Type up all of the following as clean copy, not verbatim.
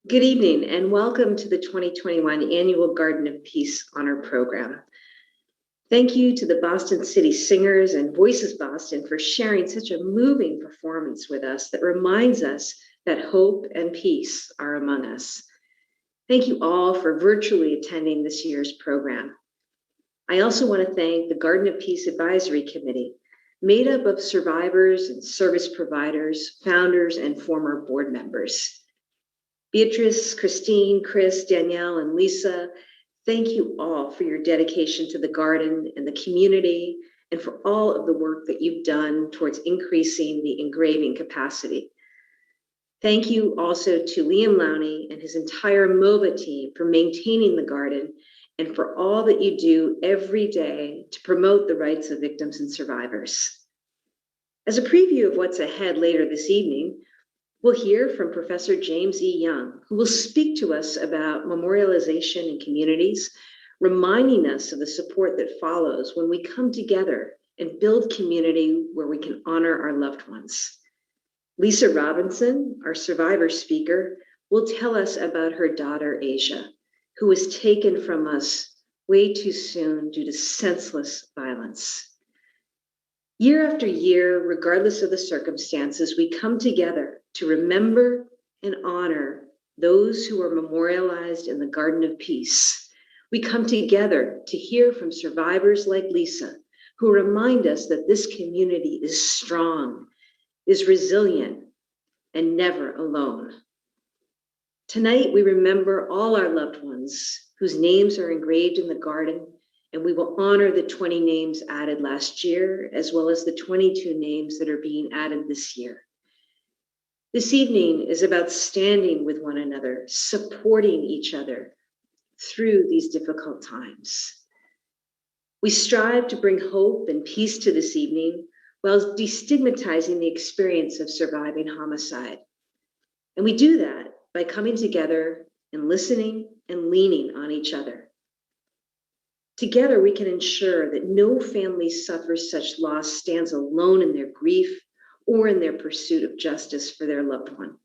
Good evening and welcome to the 2021 Annual Garden of Peace Honor Program. Thank you to the Boston City Singers and Voices Boston for sharing such a moving performance with us that reminds us that hope and peace are among us. Thank you all for virtually attending this year's program. I also want to thank the Garden of Peace Advisory Committee, made up of survivors and service providers, founders, and former board members. Beatrice, Christine, Chris, Danielle, and Lisa, thank you all for your dedication to the garden and the community, and for all of the work that you've done towards increasing the engraving capacity. Thank you also to Liam Lowney and his entire MOVA team for maintaining the garden and for all that you do every day to promote the rights of victims and survivors. As a preview of what's ahead later this evening, we'll hear from Professor James E. Young, who will speak to us about memorialization in communities, reminding us of the support that follows when we come together and build community where we can honor our loved ones. Lisa Robinson, our survivor speaker, will tell us about her daughter, Asia, who was taken from us way too soon due to senseless violence. Year after year, regardless of the circumstances, we come together to remember and honor those who are memorialized in the Garden of Peace. We come together to hear from survivors like Lisa, who remind us that this community is strong, is resilient, and never alone. Tonight, we remember all our loved ones whose names are engraved in the garden, and we will honor the 20 names added last year, as well as the 22 names that are being added this year. This evening is about standing with one another, supporting each other through these difficult times. We strive to bring hope and peace to this evening while destigmatizing the experience of surviving homicide. And we do that by coming together and listening and leaning on each other. Together, we can ensure that no family suffers such loss stands alone in their grief or in their pursuit of justice for their loved one.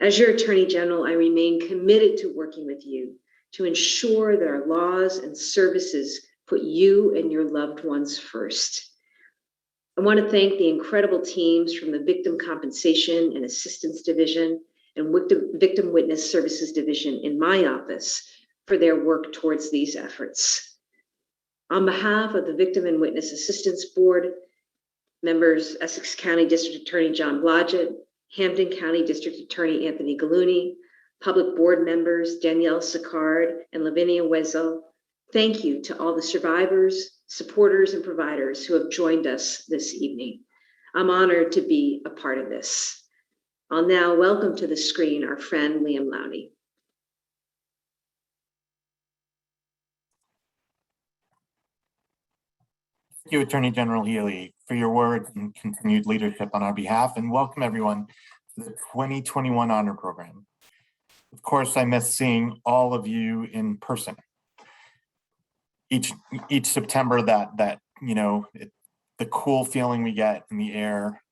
As your Attorney General, I remain committed to working with you to ensure that our laws and services put you and your loved ones first. I want to thank the incredible teams from the Victim Compensation and Assistance Division and Victim Witness Services Division in my office for their work towards these efforts. On behalf of the Victim and Witness Assistance Board, members Essex County District Attorney John Blodgett, Hampden County District Attorney Anthony Gallooni, public board members Danielle Sicard and Lavinia Wezel, thank you to all the survivors, supporters, and providers who have joined us this evening. I'm honored to be a part of this. I'll now welcome to the screen our friend Liam Lowney. Thank you, Attorney General Healy, for your words and continued leadership on our behalf, and welcome everyone to the 2021 Honor Program. Of course, I miss seeing all of you in person. Each September, the cool feeling we get in the air.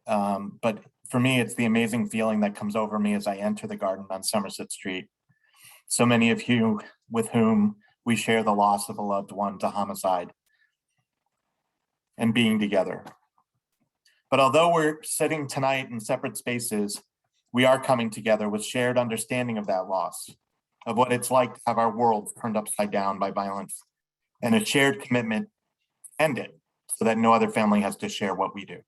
But for me, it's the amazing feeling that comes over me as I enter the garden on Somerset Street. So many of you with whom we share the loss of a loved one to homicide and being together. But although we're sitting tonight in separate spaces, we are coming together with shared understanding of that loss, of what it's like to have our world turned upside down by violence, and a shared commitment to end it so that no other family has to share what we do.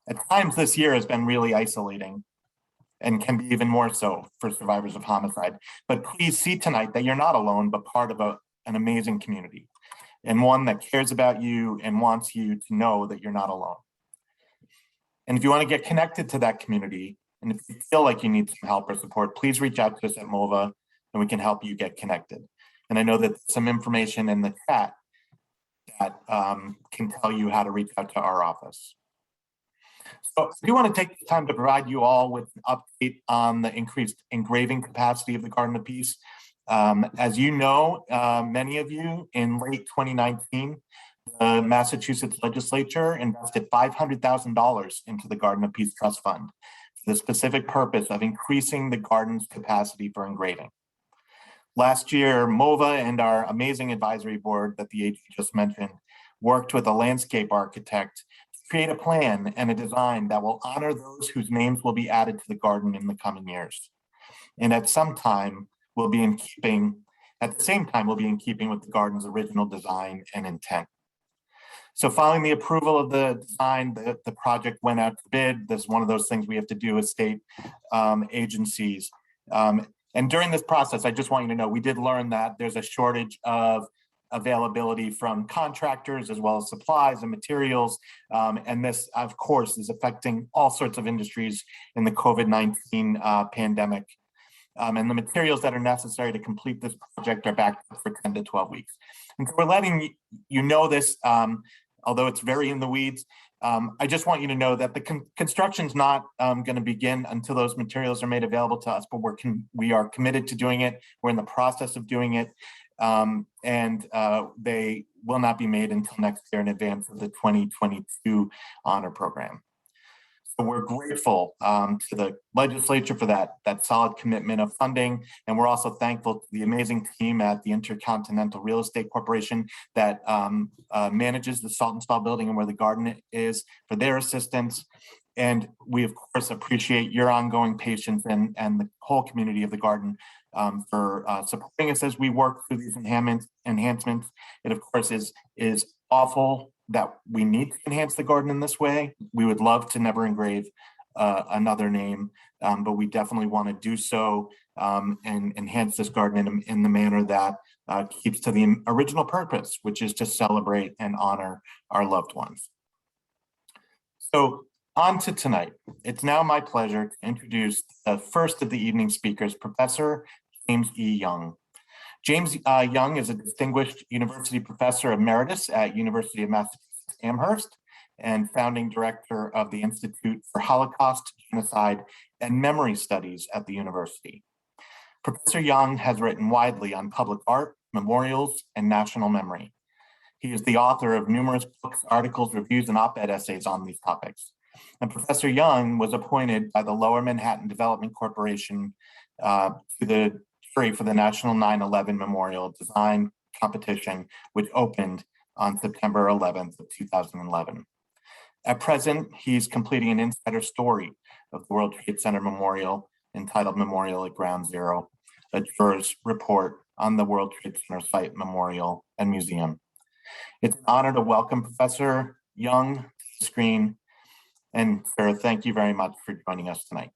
At times this year has been really isolating and can be even more so for survivors of homicide. But please see tonight that you're not alone, but part of an amazing community, and one that cares about you and wants you to know that you're not alone. And if you want to get connected to that community, and if you feel like you need some help or support, please reach out to us at MOVA and we can help you get connected. And I know that some information in the chat that can tell you how to reach out to our office. So I do want to take the time to provide you all with an update on the increased engraving capacity of the Garden of Peace. As you know, many of you, in late 2019, the Massachusetts legislature invested $500,000 into the Garden of Peace Trust Fund the specific purpose of increasing the garden's capacity for engraving. Last year, MOVA and our amazing advisory board that the AG just mentioned worked with a landscape architect to create a plan and a design that will honor those whose names will be added to the garden in the coming years. And at the same time, will be in keeping with the garden's original design and intent. So following the approval of the design, the project went out to bid. This is one of those things we have to do with state agencies. And during this process, I just want you to know, we did learn that there's a shortage of availability from contractors as well as supplies and materials. And this, of course, is affecting all sorts of industries in the COVID-19 pandemic. And the materials that are necessary to complete this project are backed up for 10 to 12 weeks. And so we're letting you know this, although it's very in the weeds. I just want you to know that the construction's not going to begin until those materials are made available to us, but we are committed to doing it. We're in the process of doing it, and they will not be made until next year in advance of the 2022 honor program. So we're grateful to the legislature for that solid commitment of funding. And we're also thankful to the amazing team at the Intercontinental Real Estate Corporation that manages the Salt and Stall building and where the garden is, for their assistance. And we, of course, appreciate your ongoing patience and the whole community of the garden for supporting us as we work through these enhancements. It, of course, is awful that we need to enhance the garden in this way. We would love to never engrave another name, but we definitely want to do so and enhance this garden in the manner that keeps to the original purpose, which is to celebrate and honor our loved ones. So on to tonight. It's now my pleasure to introduce the first of the evening speakers, Professor James E. Young. James Young is a distinguished university professor emeritus at University of Massachusetts Amherst and founding director of the Institute for Holocaust, Genocide, and Memory Studies at the university. Professor Young has written widely on public art, memorials, and national memory. He is the author of numerous books, articles, reviews, and op-ed essays on these topics. And Professor Young was appointed by the Lower Manhattan Development Corporation to the jury for the National 9/11 Memorial Design Competition, which opened on September 11th of 2011. At present, he's completing an insider story of the World Trade Center Memorial entitled Memorial at Ground Zero, a juror's report on the World Trade Center site, memorial, and museum. It's an honor to welcome Professor Young to the screen. And sir, thank you very much for joining us tonight.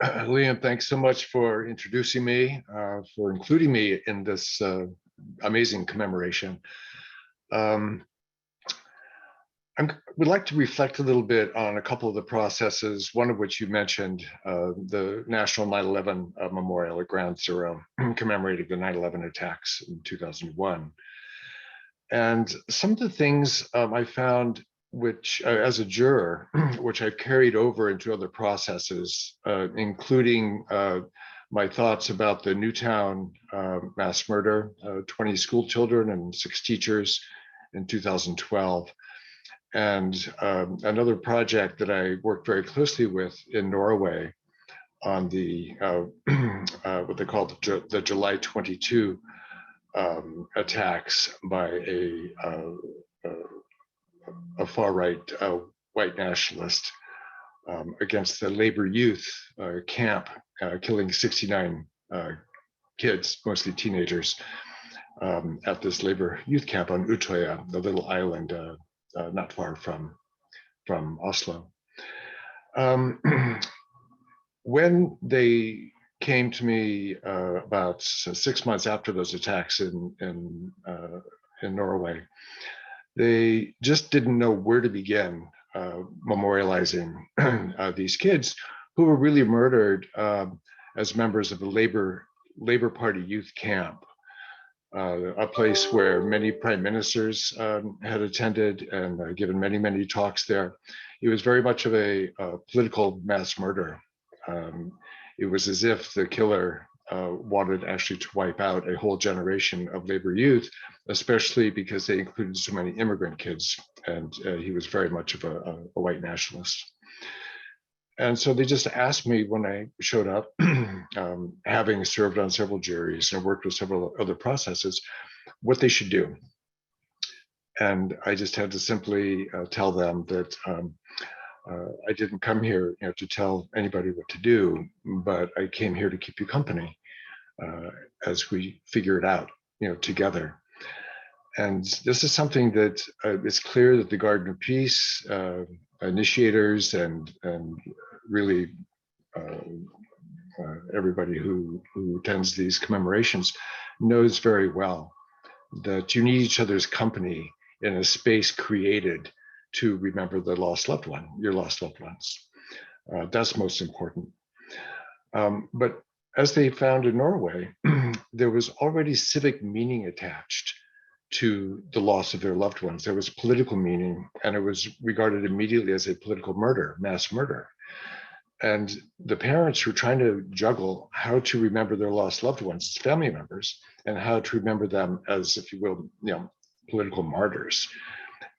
Liam, thanks so much for introducing me, for including me in this amazing commemoration. I would like to reflect a little bit on a couple of the processes, one of which you mentioned, the National 9/11 Memorial at Ground Zero, commemorating the 9/11 attacks in 2001. And some of the things I found, which as a juror, which I've carried over into other processes, including my thoughts about the Newtown mass murder, 20 school children and 6 teachers in 2012. And another project that I worked very closely with in Norway on the what they call the July 22 attacks by a far-right white nationalist against the labor youth camp, killing 69 kids, mostly teenagers, at this labor youth camp on Utøya, the little island not far from Oslo. When they came to me about 6 months after those attacks in Norway, they just didn't know where to begin memorializing these kids who were really murdered as members of the Labor Party youth camp, a place where many prime ministers had attended and given many, many talks there. It was very much of a political mass murder. It was as if the killer wanted actually to wipe out a whole generation of labor youth, especially because they included so many immigrant kids, and he was very much of a white nationalist. And so they just asked me when I showed up, having served on several juries and worked with several other processes, what they should do. And I just had to simply tell them that I didn't come here, to tell anybody what to do, but I came here to keep you company as we figure it out, together. And this is something that it's clear that the Garden of Peace initiators and really everybody who attends these commemorations knows very well that you need each other's company in a space created to remember the lost loved one, your lost loved ones. That's most important. But as they found in Norway, there was already civic meaning attached to the loss of their loved ones. There was political meaning, and it was regarded immediately as a political murder, mass murder. And the parents were trying to juggle how to remember their lost loved ones as family members and how to remember them as, if you will, political martyrs.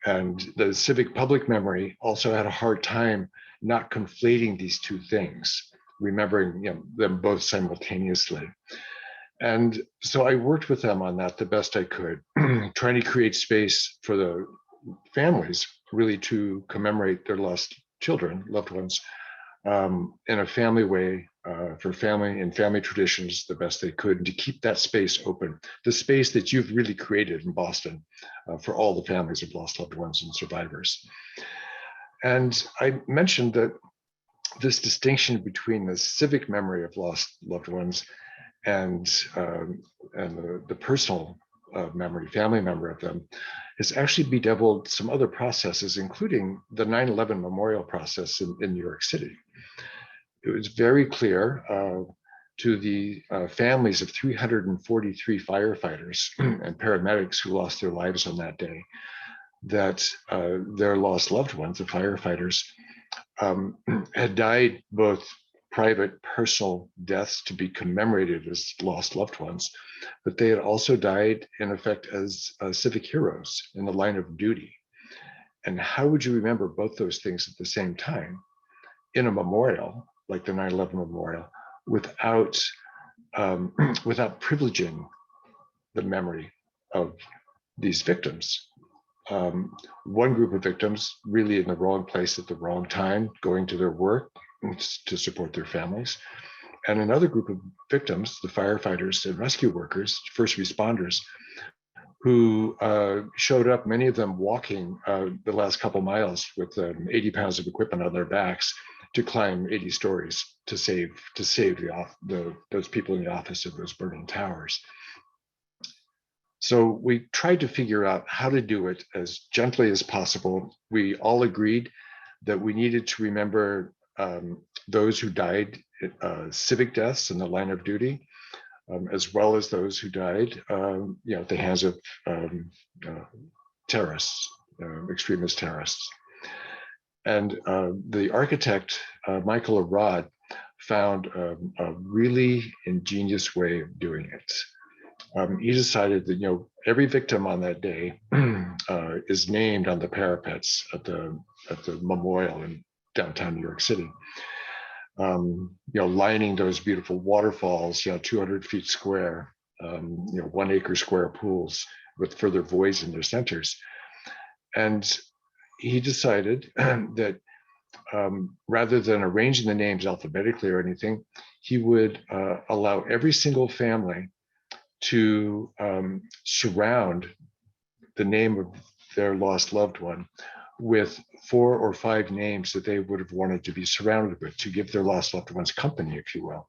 And the civic public memory also had a hard time not conflating these two things, remembering them both simultaneously. And so I worked with them on that the best I could, trying to create space for the families really to commemorate their lost children, loved ones, in a family way, for family and family traditions the best they could, and to keep that space open, the space that you've really created in Boston for all the families of lost loved ones and survivors. And I mentioned that this distinction between the civic memory of lost loved ones and the personal memory, family memory of them, has actually bedeviled some other processes, including the 9/11 memorial process in New York City. It was very clear to the families of 343 firefighters and paramedics who lost their lives on that day that their lost loved ones, the firefighters, had died both private, personal deaths to be commemorated as lost loved ones, but they had also died, in effect, as civic heroes in the line of duty. And how would you remember both those things at the same time in a memorial, like the 9/11 memorial, without privileging the memory of these victims? One group of victims really in the wrong place at the wrong time, going to their work to support their families. And another group of victims, the firefighters and rescue workers, first responders, who showed up, many of them walking the last couple miles with 80 pounds of equipment on their backs to climb 80 stories to save those people in the office of those burning towers. So we tried to figure out how to do it as gently as possible. We all agreed that we needed to remember those who died civic deaths in the line of duty, as well as those who died at the hands of terrorists, extremist terrorists. And the architect, Michael Arad, found a really ingenious way of doing it. He decided that every victim on that day is named on the parapets at the memorial in downtown New York City. Lining those beautiful waterfalls, 200 feet square, 1 acre square pools with further voids in their centers. And he decided that rather than arranging the names alphabetically or anything, he would allow every single family to surround the name of their lost loved one with 4 or 5 names that they would have wanted to be surrounded with, to give their lost loved ones company, if you will.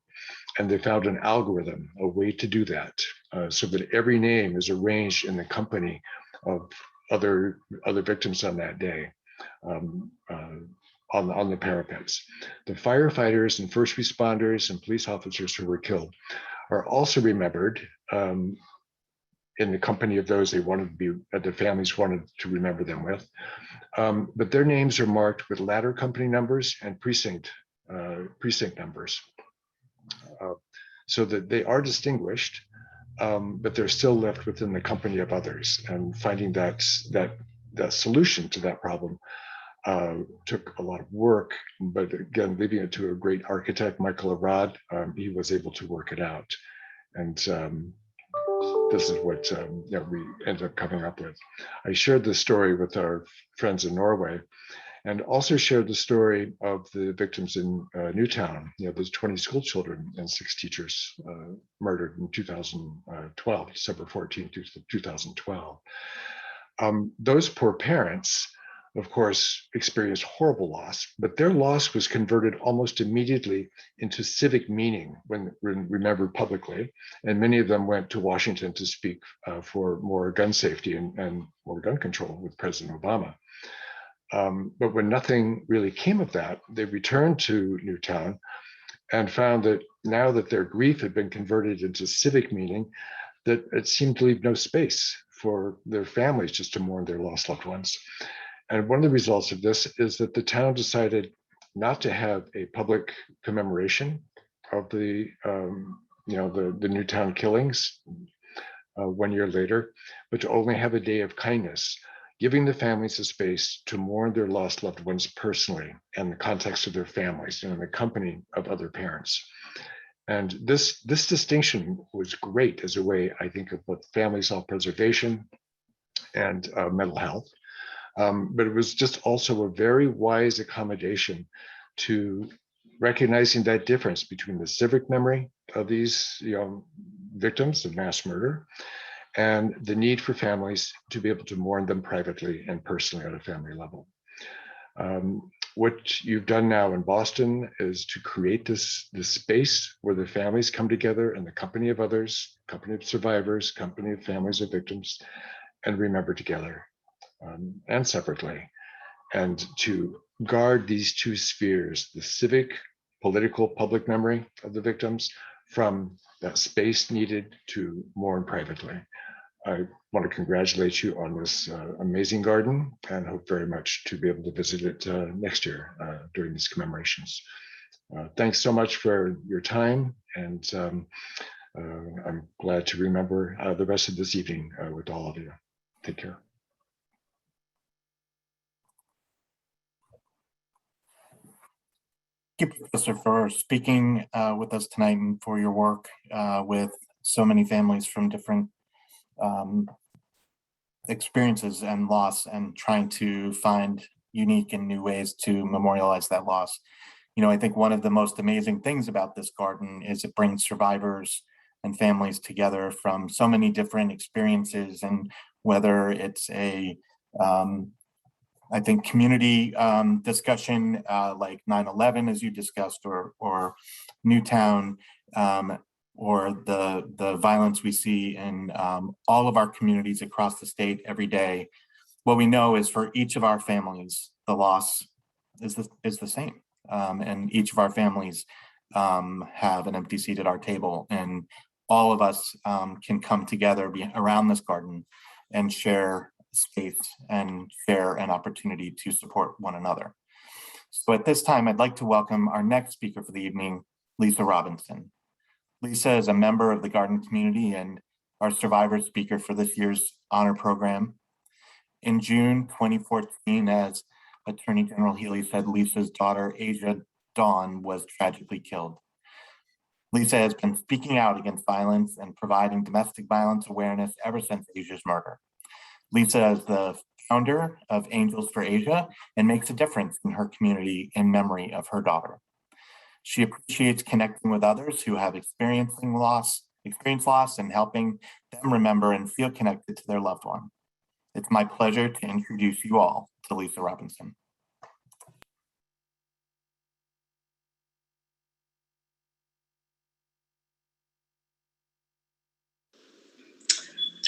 And they found an algorithm, a way to do that, so that every name is arranged in the company of other victims on that day on the parapets. The firefighters and first responders and police officers who were killed are also remembered in the company of those they wanted to be, that their families wanted to remember them with. But their names are marked with ladder company numbers and precinct numbers. so that they are distinguished, but they're still left within the company of others. And finding that solution to that problem took a lot of work, but again, leaving it to a great architect, Michael Arad, he was able to work it out. And this is what we ended up coming up with. I shared this story with our friends in Norway, and also shared the story of the victims in Newtown. Those 20 school children and 6 teachers murdered in 2012, December 14th, 2012. Those poor parents, of course, experienced horrible loss, but their loss was converted almost immediately into civic meaning when remembered publicly. And many of them went to Washington to speak for more gun safety and more gun control with President Obama. But when nothing really came of that, they returned to Newtown and found that now that their grief had been converted into civic meaning, that it seemed to leave no space for their families just to mourn their lost loved ones. And one of the results of this is that the town decided not to have a public commemoration of the Newtown killings 1 year later, but to only have a day of kindness, giving the families a space to mourn their lost loved ones personally in the context of their families and in the company of other parents. And this distinction was great as a way, I think, of both family self-preservation and mental health. But it was just also a very wise accommodation to recognizing that difference between the civic memory of these victims of mass murder and the need for families to be able to mourn them privately and personally at a family level. What you've done now in Boston is to create this space where the families come together in the company of others, company of survivors, company of families of victims, and remember together. And separately, and to guard these 2 spheres, the civic, political, public memory of the victims from that space needed to mourn privately. I want to congratulate you on this amazing garden and hope very much to be able to visit it next year during these commemorations. Thanks so much for your time, and I'm glad to remember the rest of this evening with all of you. Take care. Thank you, Professor, for speaking with us tonight and for your work with so many families from different experiences and loss, and trying to find unique and new ways to memorialize that loss. I think one of the most amazing things about this garden is it brings survivors and families together from so many different experiences, and whether it's a I think community discussion like 9/11, as you discussed, or Newtown, or the violence we see in all of our communities across the state every day. What we know is for each of our families, the loss is the same, and each of our families have an empty seat at our table, and all of us can come together around this garden and share space and share an opportunity to support one another. So at this time, I'd like to welcome our next speaker for the evening, Lisa Robinson. Lisa is a member of the garden community and our survivor speaker for this year's honor program. In June 2014, as Attorney General Healy said, Lisa's daughter, Asia Dawn, was tragically killed. Lisa has been speaking out against violence and providing domestic violence awareness ever since Asia's murder. Lisa is the founder of Angels for Asia and makes a difference in her community in memory of her daughter. She appreciates connecting with others who have experienced loss and helping them remember and feel connected to their loved one. It's my pleasure to introduce you all to Lisa Robinson.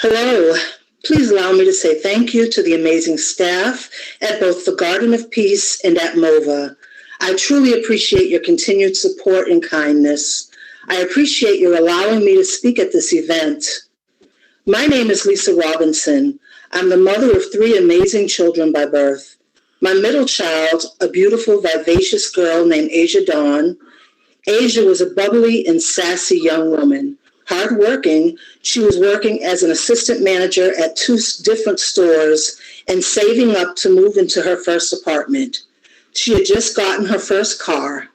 Hello. Please allow me to say thank you to the amazing staff at both the Garden of Peace and at MOVA. I truly appreciate your continued support and kindness. I appreciate your allowing me to speak at this event. My name is Lisa Robinson. I'm the mother of 3 amazing children by birth. My middle child, a beautiful, vivacious girl named Asia Dawn, Asia was a bubbly and sassy young woman. Hardworking, she was working as an assistant manager at 2 different stores and saving up to move into her first apartment. She had just gotten her first car.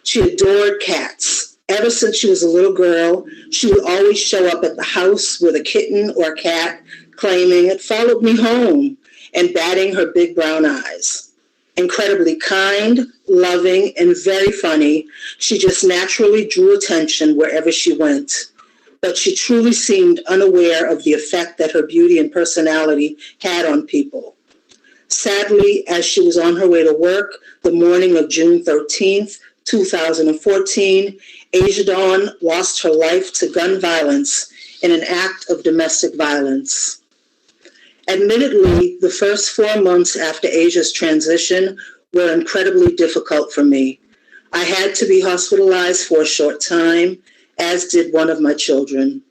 She adored cats. Ever since she was a little girl, she would always show up at the house with a kitten or a cat, claiming it followed me home and batting her big brown eyes. Incredibly kind, loving, and very funny, she just naturally drew attention wherever she went. But she truly seemed unaware of the effect that her beauty and personality had on people. Sadly, as she was on her way to work the morning of June 13th, 2014, Asia Dawn lost her life to gun violence in an act of domestic violence. Admittedly, the first 4 months after Asia's transition were incredibly difficult for me. I had to be hospitalized for a short time, as did one of my children.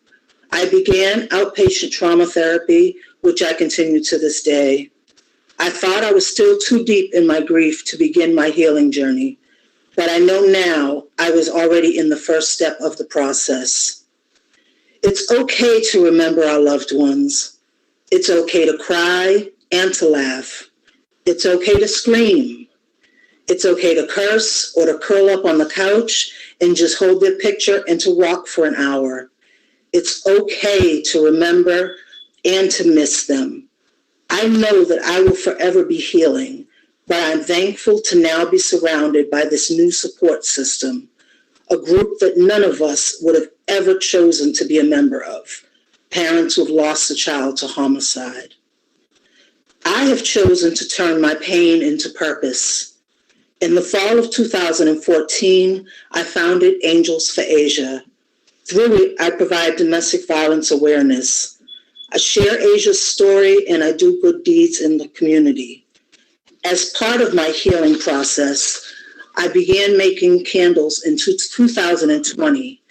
I began outpatient trauma therapy, which I continue to this day. I thought I was still too deep in my grief to begin my healing journey, but I know now I was already in the first step of the process. It's okay to remember our loved ones. It's okay to cry and to laugh. It's okay to scream. It's okay to curse or to curl up on the couch and just hold their picture and to rock for an hour. It's okay to remember and to miss them. I know that I will forever be healing, but I'm thankful to now be surrounded by this new support system, a group that none of us would have ever chosen to be a member of, parents who have lost a child to homicide. I have chosen to turn my pain into purpose. In the fall of 2014, I founded Angels for Asia. Through it, I provide domestic violence awareness. I share Asia's story and I do good deeds in the community. As part of my healing process, I began making candles in 2020.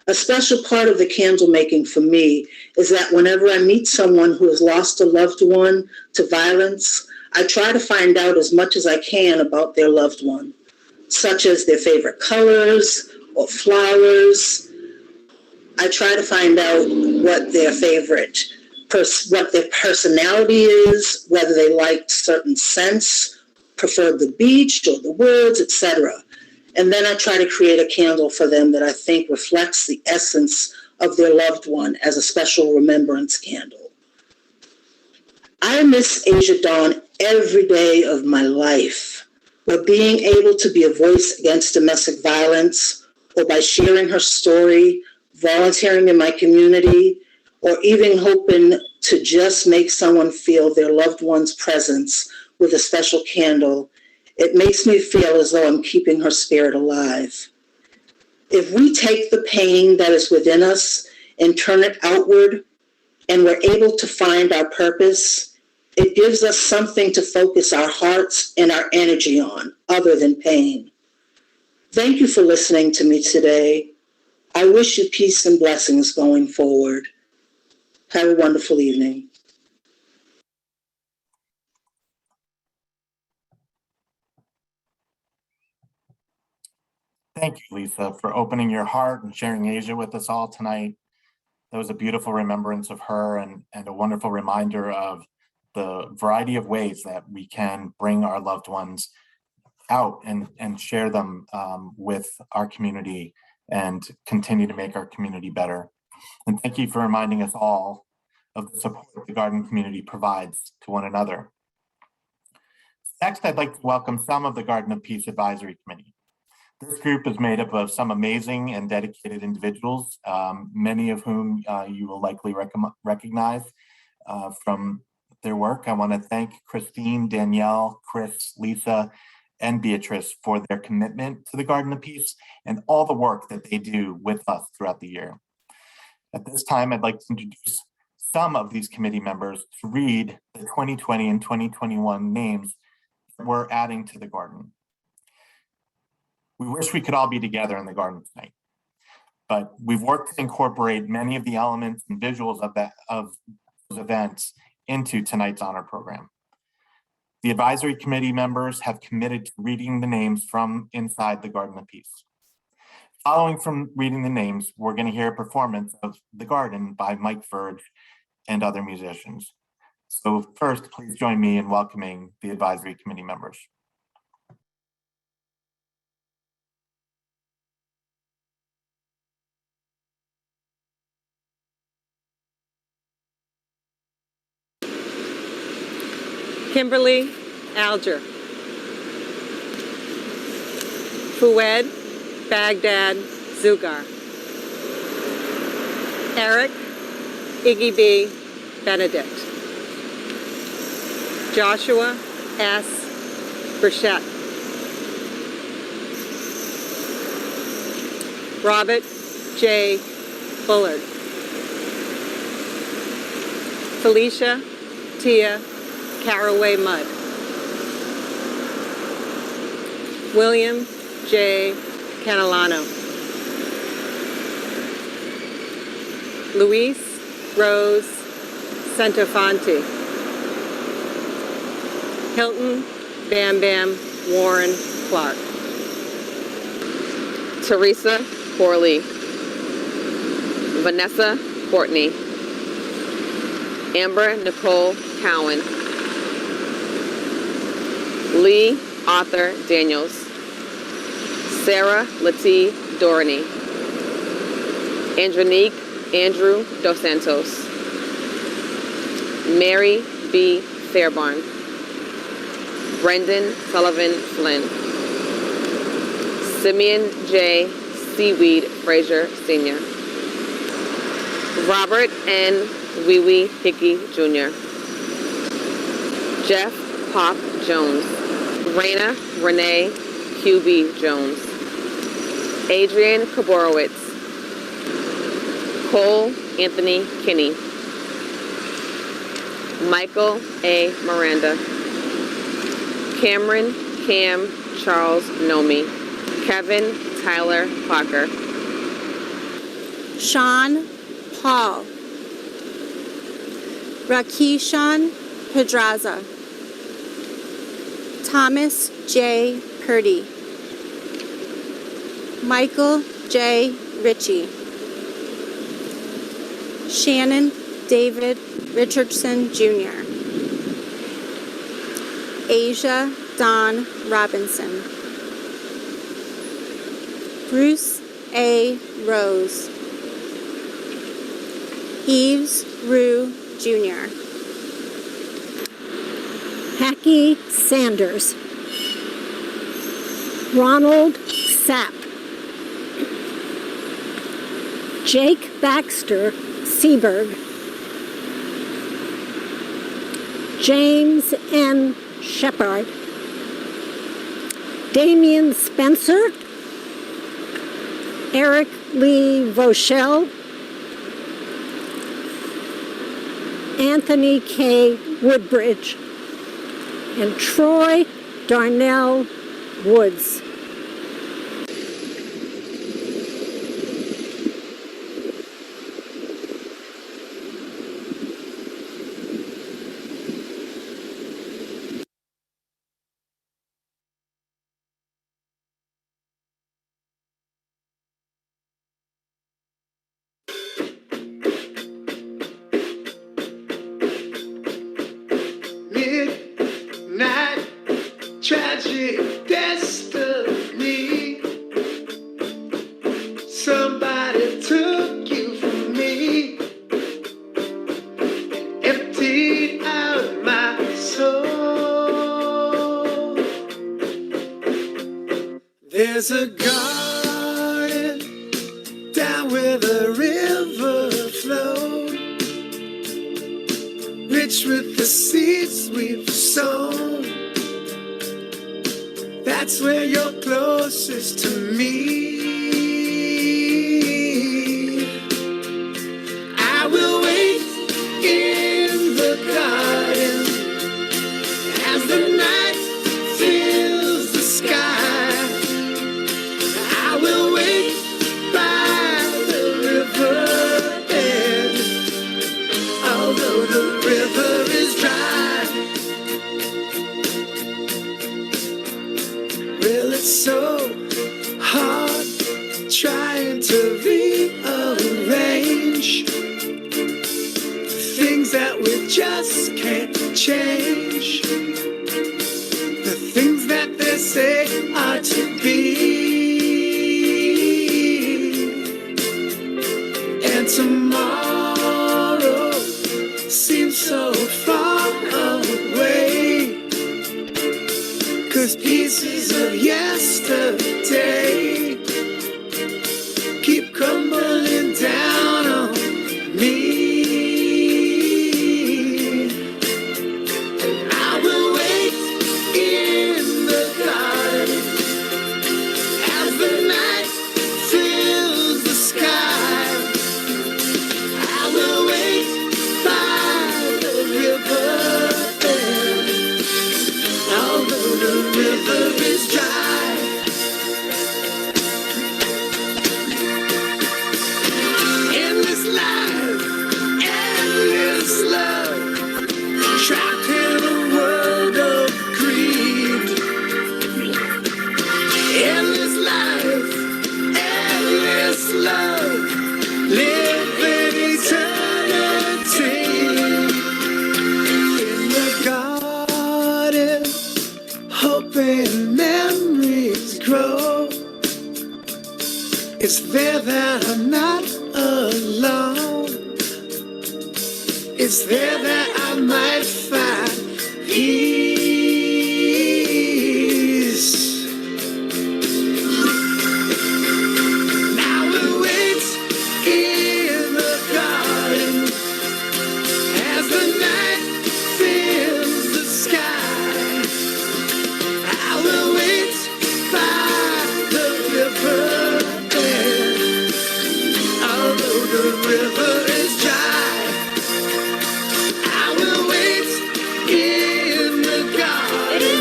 A special part of the candle making for me is that whenever I meet someone who has lost a loved one to violence, I try to find out as much as I can about their loved one, such as their favorite colors or flowers. I try to find out what their what their personality is, whether they liked certain scents, preferred the beach or the woods, etc. And then I try to create a candle for them that I think reflects the essence of their loved one as a special remembrance candle. I miss Asia Dawn every day of my life, but being able to be a voice against domestic violence, or by sharing her story, volunteering in my community, or even hoping to just make someone feel their loved one's presence with a special candle, it makes me feel as though I'm keeping her spirit alive. If we take the pain that is within us and turn it outward, and we're able to find our purpose, it gives us something to focus our hearts and our energy on, other than pain. Thank you for listening to me today. I wish you peace and blessings going forward. Have a wonderful evening. Thank you, Lisa, for opening your heart and sharing Asia with us all tonight. That was a beautiful remembrance of her and a wonderful reminder of the variety of ways that we can bring our loved ones out and share them with our community and continue to make our community better. And thank you for reminding us all of the support the garden community provides to one another. Next, I'd like to welcome some of the Garden of Peace Advisory Committee. This group is made up of some amazing and dedicated individuals, many of whom you will likely recognize from their work. I want to thank Christine, Danielle, Chris, Lisa, and Beatrice for their commitment to the Garden of Peace and all the work that they do with us throughout the year. At this time, I'd like to introduce some of these committee members to read the 2020 and 2021 names that we're adding to the garden. We wish we could all be together in the garden tonight, but we've worked to incorporate many of the elements and visuals of those events into tonight's honor program. The advisory committee members have committed to reading the names from inside the Garden of Peace. Following from reading the names, we're going to hear a performance of The Garden by Mike Verge and other musicians. So first, please join me in welcoming the advisory committee members. Kimberly Alger, Fued Baghdad Zugar, Eric Iggy B. Benedict, Joshua S. Burchett, Robert J. Bullard, Felicia Tia Caraway Mudd, William J. Canelano, Luis Rose Centofanti, Hilton Bam Bam Warren Clark, Teresa Corley, Vanessa Courtney, Amber Nicole Cowan, Lee Arthur Daniels, Sarah Latie Dorney, Andronique Andrew Dos Santos, Mary B. Fairbarn, Brendan Sullivan Flynn, Simeon J. Seaweed Frazier Sr., Robert N. Wee Wee Hickey Jr., Jeff Pop Jones, Raina Renee QB Jones, Adrian Kaborowitz, Cole Anthony Kinney, Michael A. Miranda, Cameron Cam Charles Nomi, Kevin Tyler Parker, Sean Paul, Rakishan Pedraza, Thomas J. Purdy, Michael J. Ritchie, Shannon David Richardson Jr., Asia Don Robinson, Bruce A. Rose, Eves Rue Jr., Hacky Sanders, Ronald Sapp, Jake Baxter Seberg, James N. Shepard, Damian Spencer, Eric Lee Voshell, Anthony K. Woodbridge, and Troy Darnell Woods. Midnight tragic destiny. Somebody took you from me, emptied out my soul. There's a garden down where the river flows, rich with the seeds we've sown. That's where you're closest to me. I will wait in the garden as the night fills the sky. I will wait by the river bed, although the river is dry. Well, it's so hard to try just can't change the things that they say are to be. And tomorrow seems so far away, 'cause pieces of yesterday keep crumbling down on me. I will wait in the garden as the night fills the sky. I will wait by the river bed, although the river is dry. Endless life, endless love, trapped in a world of greed. Endless life, endless love, live in eternity. In the garden, hope and memories grow. It's there that I'm not alone. It's there that I might find peace. Now we'll wait in the garden as the night fills the sky. I will wait by the river bed, although the river is dry. I will wait in the garden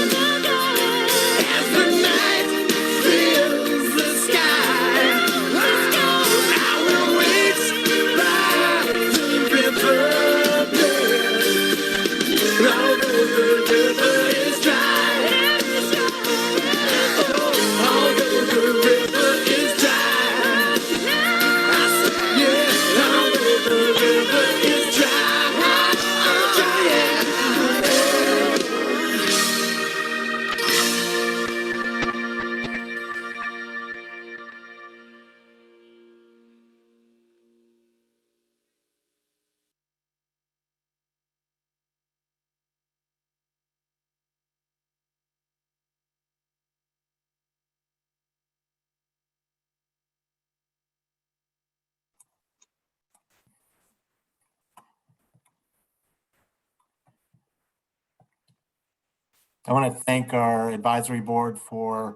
as the night fills the sky. I will wait by the river bed, although the river is dry. Oh, although the river is dry. I said, yeah, although the river is dry. Dry, yeah. I want to thank our advisory board for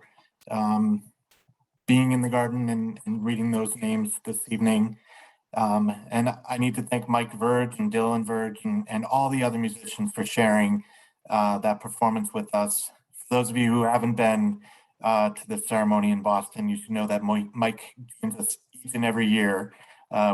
being in the garden and reading those names this evening. And I need to thank Mike Verge and Dylan Verge and all the other musicians for sharing that performance with us. For those of you who haven't been to the ceremony in Boston, you should know that Mike joins us each and every year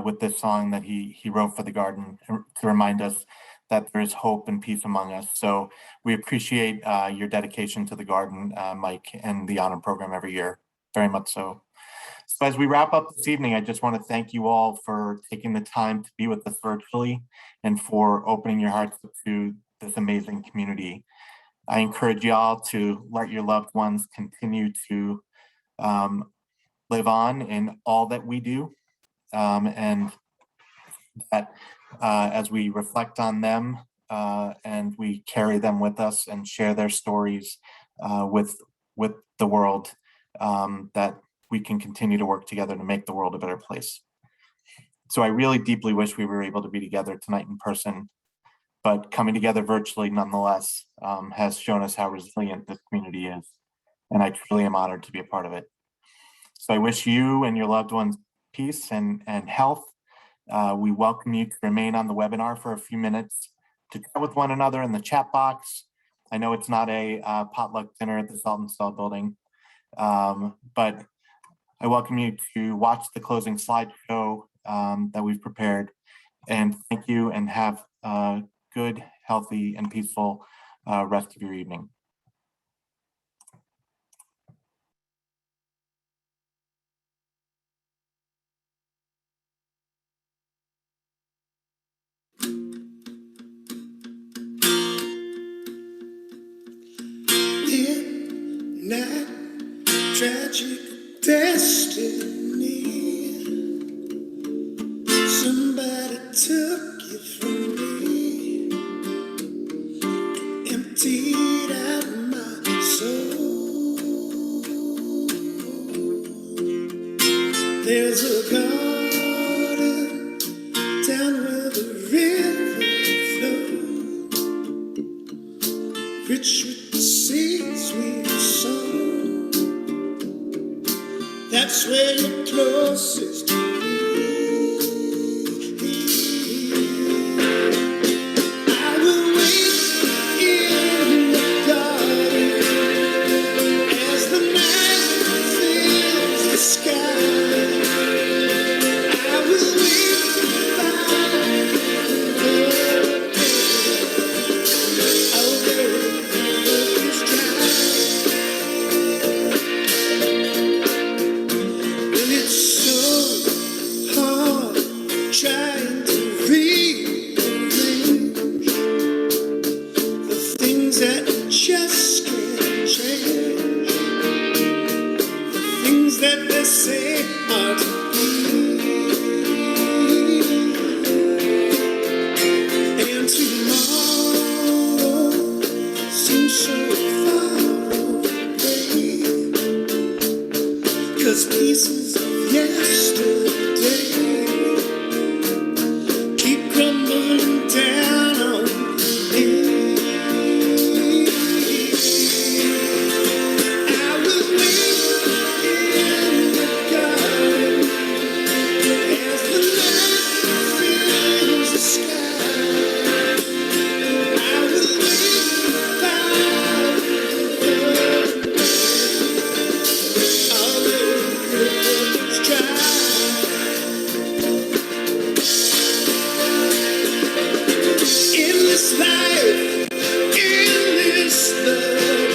with this song that he wrote for the garden to remind us that there is hope and peace among us. So we appreciate your dedication to the garden, Mike, and the honor program every year, very much so. So as we wrap up this evening, I just want to thank you all for taking the time to be with us virtually and for opening your hearts to this amazing community. I encourage you all to let your loved ones continue to live on in all that we do, and that as we reflect on them and we carry them with us and share their stories with the world, that we can continue to work together to make the world a better place. So I really deeply wish we were able to be together tonight in person, but coming together virtually nonetheless has shown us how resilient this community is. And I truly am honored to be a part of it. So I wish you and your loved ones peace and health. We welcome you to remain on the webinar for a few minutes to chat with one another in the chat box. I know it's not a potluck dinner at the Salton Stall building, but I welcome you to watch the closing slideshow that we've prepared. And thank you, and have a good, healthy, and peaceful rest of your evening. tragic destiny. Somebody took you from me, emptied out my soul. There's a garden down where the river flows, rich with the seeds we've sown. That's where you're closest to me. I will wait in the garden as the night fills the sky. I will wait by the although the brook is dry. Well, it's so hard trying to rearrange the things that just can't change, the things that they say are to be. And tomorrow seems so far away, 'cause pieces of yesterday keep crumbling down on me. I will wait in the garden as the night fills the sky. I will wait by the although the brook is dry. In this life, in this love,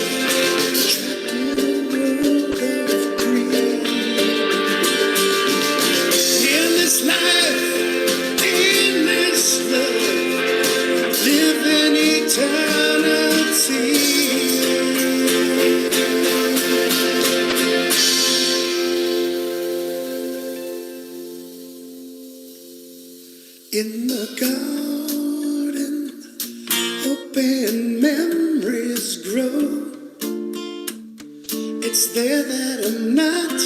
trapped in a world of greed. In this life, in this love, live in eternity. In the garden, hope and memories grow. It's there that I'm not